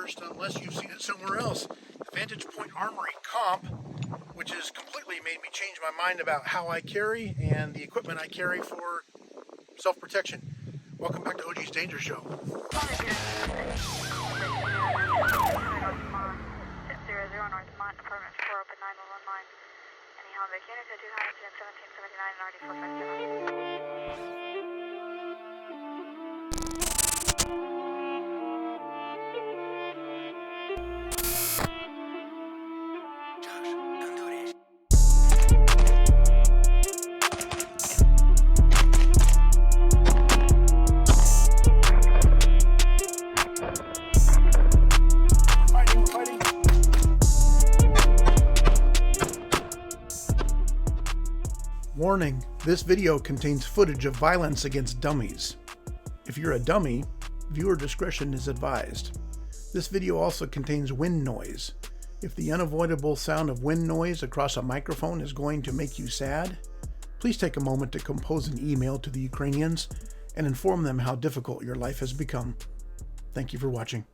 first unless you've seen it somewhere else. The Vantage Point Armory comp, which has completely made me change my mind about how I carry and the equipment I carry for self-protection. Welcome back to OG's Danger Show. Warning, this video contains footage of violence against dummies. If you're a dummy, viewer discretion is advised. This video also contains wind noise. If the unavoidable sound of wind noise across a microphone is going to make you sad, please take a moment to compose an email to the Ukrainians and inform them how difficult your life has become. Thank you for watching.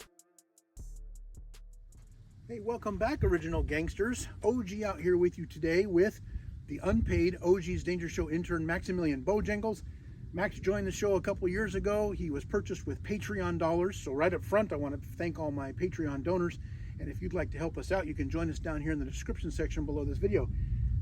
Hey, welcome back, original gangsters. OG out here with you today with the unpaid OG's Danger Show intern, Maximilian Bojangles. Max joined the show a couple years ago. He was purchased with Patreon dollars. So right up front, I want to thank all my Patreon donors. And if you'd like to help us out, you can join us down here in the description section below this video.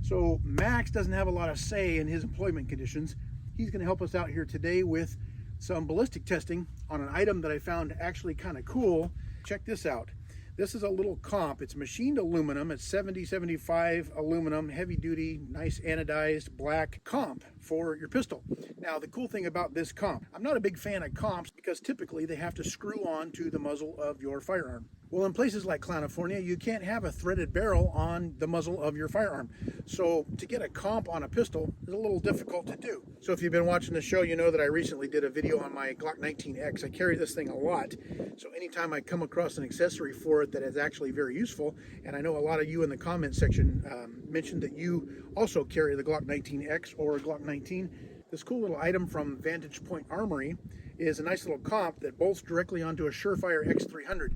So Max doesn't have a lot of say in his employment conditions. He's going to help us out here today with some ballistic testing on an item that I found actually kind of cool. Check this out. This is a little comp. It's machined aluminum. It's 7075 aluminum, heavy duty, nice anodized black comp for your pistol. Now, the cool thing about this comp, I'm not a big fan of comps because typically they have to screw on to the muzzle of your firearm. Well, in places like California, you can't have a threaded barrel on the muzzle of your firearm. So to get a comp on a pistol is a little difficult to do. So if you've been watching the show, you know that I recently did a video on my Glock 19X. I carry this thing a lot. So anytime I come across an accessory for it that is actually very useful, and I know a lot of you in the comment section mentioned that you also carry the Glock 19X or Glock 19. This cool little item from Vantage Point Armory is a nice little comp that bolts directly onto a Surefire X300.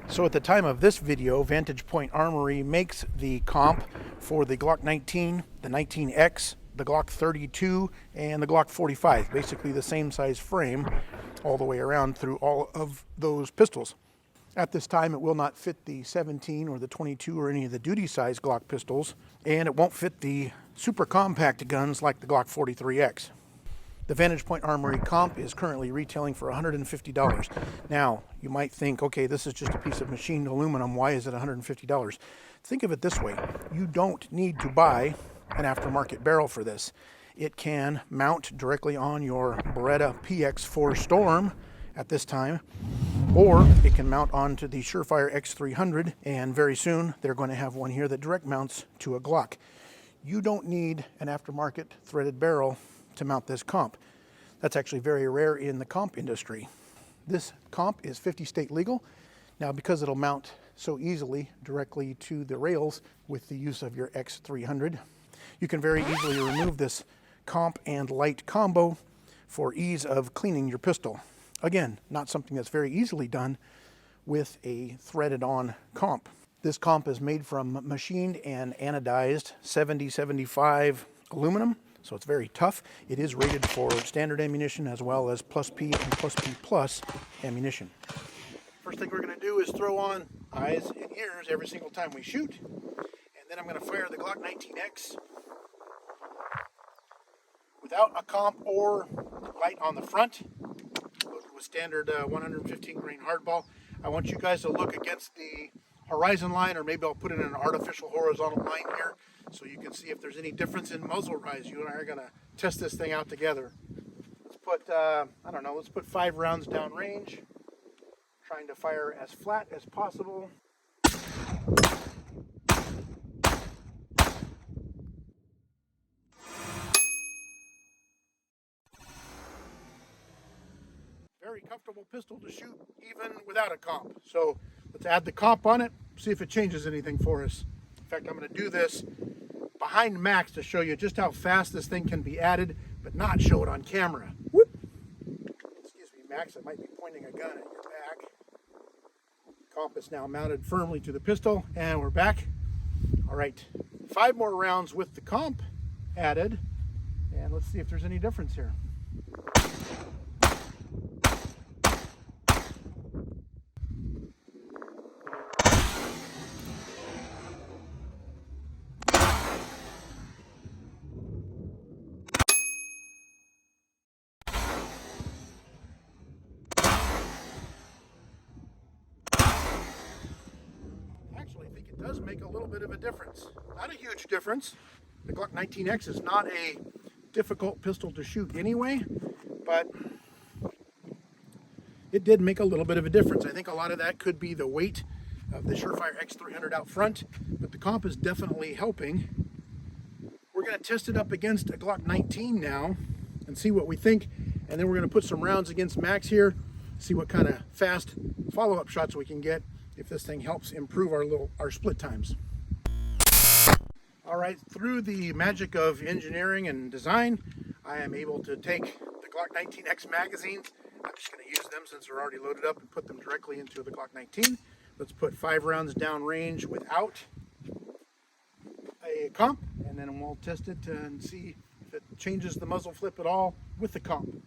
So at the time of this video, Vantage Point Armory makes the comp for the Glock 19, the 19X, the Glock 32, and the Glock 45. Basically the same size frame all the way around through all of those pistols. At this time, it will not fit the 17 or the 22 or any of the duty size Glock pistols, and it won't fit the super compact guns like the Glock 43X. The Vantage Point Armory comp is currently retailing for $150. Now, you might think, okay, this is just a piece of machined aluminum. Why is it $150? Think of it this way. You don't need to buy an aftermarket barrel for this. It can mount directly on your Beretta PX4 Storm at this time, or it can mount onto the Surefire X300, and very soon they're going to have one here that direct mounts to a Glock. You don't need an aftermarket threaded barrel to mount this comp. That's actually very rare in the comp industry. This comp is 50 state legal. Now, because it'll mount so easily directly to the rails with the use of your X300, you can very easily remove this comp and light combo for ease of cleaning your pistol. Again, not something that's very easily done with a threaded on comp. This comp is made from machined and anodized 7075 aluminum. So it's very tough. It is rated for standard ammunition as well as plus P and plus P plus ammunition. First thing we're going to do is throw on eyes and ears every single time we shoot. And then I'm going to fire the Glock 19X without a comp or light on the front, with standard 115 grain hardball. I want you guys to look against the horizon line, or maybe I'll put in an artificial horizontal line here so you can see if there's any difference in muzzle rise. You and I are going to test this thing out together. Let's put, let's put 5 rounds down range, trying to fire as flat as possible. Very comfortable pistol to shoot even without a comp. So let's add the comp on it, see if it changes anything for us. In fact, I'm going to do this behind Max to show you just how fast this thing can be added, but not show it on camera. Whoop. Excuse me, Max, I might be pointing a gun at your back. Comp is now mounted firmly to the pistol, and we're back. All right, 5 more rounds with the comp added, and let's see if there's any difference here. Actually, I think it does make a little bit of a difference. Not a huge difference. The Glock 19X is not a difficult pistol to shoot anyway, but it did make a little bit of a difference. I think a lot of that could be the weight of the Surefire X300 out front, but the comp is definitely helping. We're going to test it up against a Glock 19 now and see what we think, and then we're going to put some rounds against Max here, see what kind of fast follow-up shots we can get if this thing helps improve our split times. All right, through the magic of engineering and design, I am able to take the Glock 19X magazines. I'm just going to use them since they're already loaded up and put them directly into the Glock 19. Let's put 5 rounds down range without a comp, and then we'll test it and see if it changes the muzzle flip at all with the comp.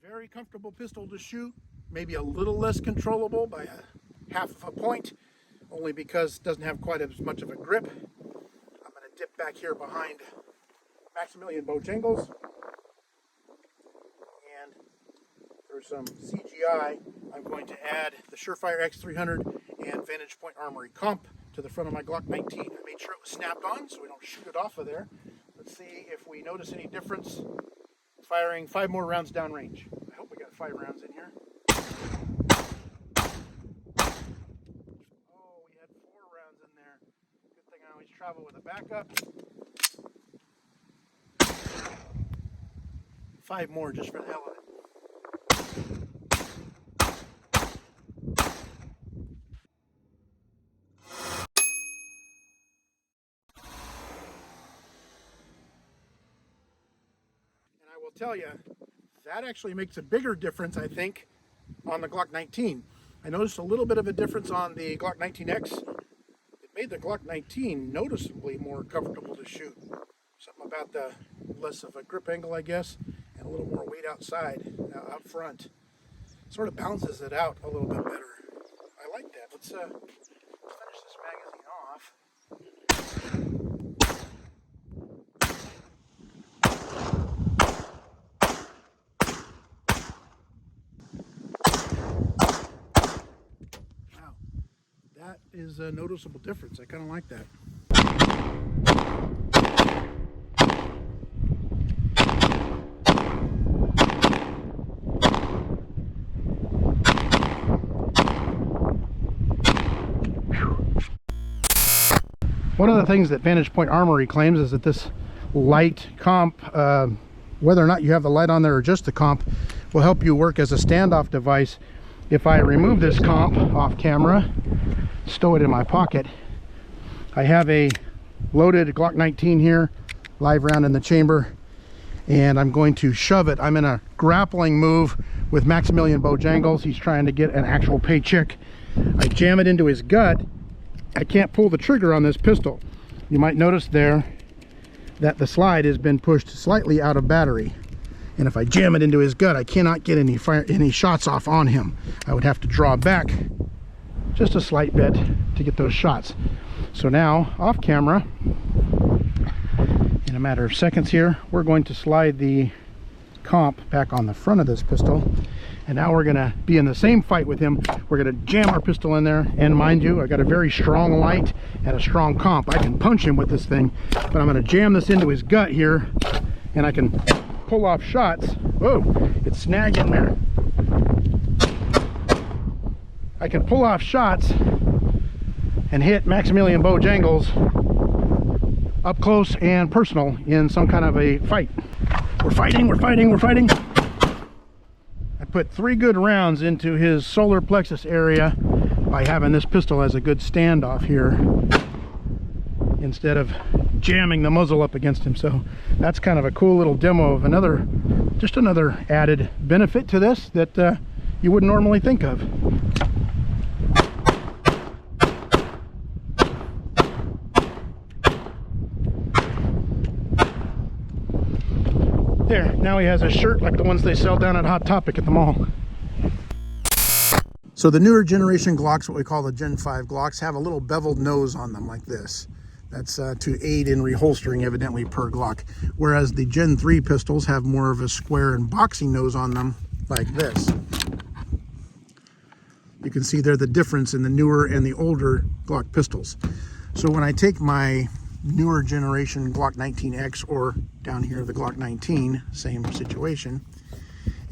Very comfortable pistol to shoot, maybe a little less controllable by a half of a point, only because it doesn't have quite as much of a grip. I'm going to dip back here behind Maximilian Bojangles, and for some CGI, I'm going to add the Surefire X300 and Vantage Point Armory comp to the front of my Glock 19. I made sure it was snapped on so we don't shoot it off of there. Let's see if we notice any difference firing 5 more rounds downrange. I hope we got 5 rounds in here. Oh, we had 4 rounds in there. Good thing I always travel with a backup. 5 more just for the hell of it. Tell you, that actually makes a bigger difference, I think, on the Glock 19. I noticed a little bit of a difference on the Glock 19X. It made the Glock 19 noticeably more comfortable to shoot. Something about the less of a grip angle, I guess, and a little more weight outside, out front. Sort of balances it out a little bit better. I like that. Let's finish this magazine off. That is a noticeable difference. I kind of like that. One of the things that Vantage Point Armory claims is that this light comp, whether or not you have the light on there or just the comp, will help you work as a standoff device. If I remove this comp off camera, stow it in my pocket, I have a loaded Glock 19 here, live round in the chamber, and I'm going to shove it. I'm in a grappling move with Maximilian Bojangles. He's trying to get an actual paycheck. I jam it into his gut. I can't pull the trigger on this pistol. You might notice there that the slide has been pushed slightly out of battery. And if I jam it into his gut, I cannot get any shots off on him. I would have to draw back just a slight bit to get those shots. So now, off camera, in a matter of seconds here, we're going to slide the comp back on the front of this pistol. And now we're gonna be in the same fight with him. We're gonna jam our pistol in there, and mind you, I got a very strong light and a strong comp. I can punch him with this thing, but I'm gonna jam this into his gut here, and I can pull off shots. Whoa, it's snagged in there. I can pull off shots and hit Maximilian Bojangles up close and personal in some kind of a fight. We're fighting, we're fighting, we're fighting. I put 3 good rounds into his solar plexus area by having this pistol as a good standoff here. instead of jamming the muzzle up against him. So that's kind of a cool little demo of just another added benefit to this that you wouldn't normally think of. There, now he has a shirt like the ones they sell down at Hot Topic at the mall. So the newer generation Glocks, what we call the Gen 5 Glocks, have a little beveled nose on them like this. That's to aid in reholstering, evidently, per Glock. Whereas the Gen 3 pistols have more of a square and boxing nose on them like this. You can see there the difference in the newer and the older Glock pistols. So when I take my newer generation Glock 19X, or down here the Glock 19, same situation,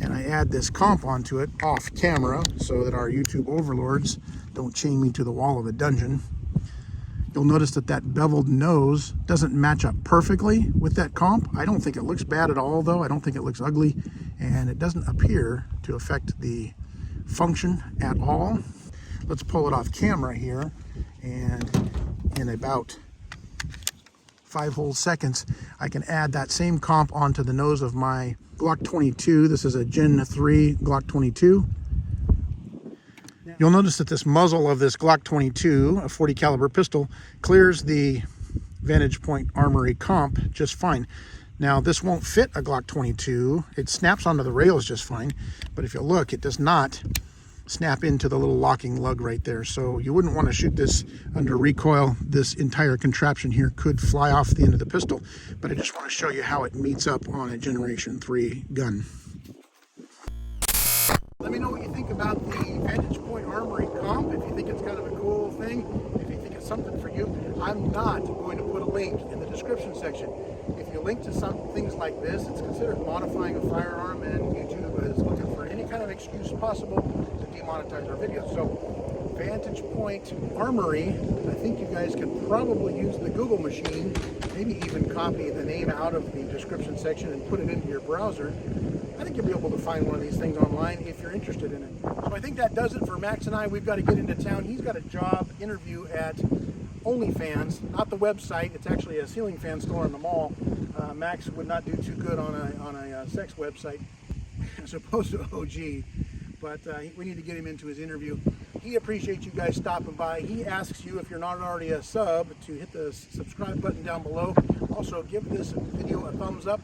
and I add this comp onto it off camera so that our YouTube overlords don't chain me to the wall of a dungeon, you'll notice that that beveled nose doesn't match up perfectly with that comp. I don't think it looks bad at all, though. I don't think it looks ugly, and it doesn't appear to affect the function at all. Let's pull it off camera here, and in about 5 whole seconds, I can add that same comp onto the nose of my Glock 22. This is a Gen 3 Glock 22. You'll notice that this muzzle of this Glock 22, a 40 caliber pistol, clears the Vantage Point Armory comp just fine. Now this won't fit a Glock 22. It snaps onto the rails just fine, but if you look, it does not snap into the little locking lug right there. So you wouldn't want to shoot this under recoil. This entire contraption here could fly off the end of the pistol, but I just want to show you how it meets up on a Generation 3 gun. Let me know what you think about the Vantage Point Armory comp, if you think it's kind of a cool thing, if you think it's something for you. I'm not going to put a link in the description section. If you link to some things like this, it's considered modifying a firearm, and YouTube is looking for any kind of excuse possible to demonetize our videos. So Vantage Point Armory, I think you guys can probably use the Google machine, maybe even copy the name out of the description section and put it into your browser. I think you'll be able to find one of these things online if you're interested in it. So I think that does it for Max and I. We've got to get into town. He's got a job interview at OnlyFans, not the website. It's actually a ceiling fan store in the mall. Max would not do too good on a sex website as opposed to OG, but we need to get him into his interview. He appreciates you guys stopping by. He asks you, if you're not already a sub, to hit the subscribe button down below. Also, give this video a thumbs up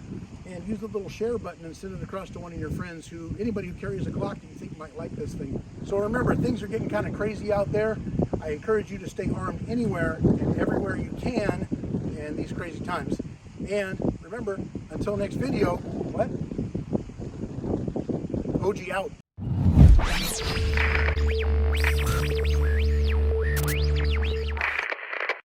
and use the little share button and send it across to one of your friends, anybody who carries a Glock that you think might like this thing. So remember, things are getting kind of crazy out there. I encourage you to stay armed anywhere and everywhere you can in these crazy times. And remember, until next video, what? OG out.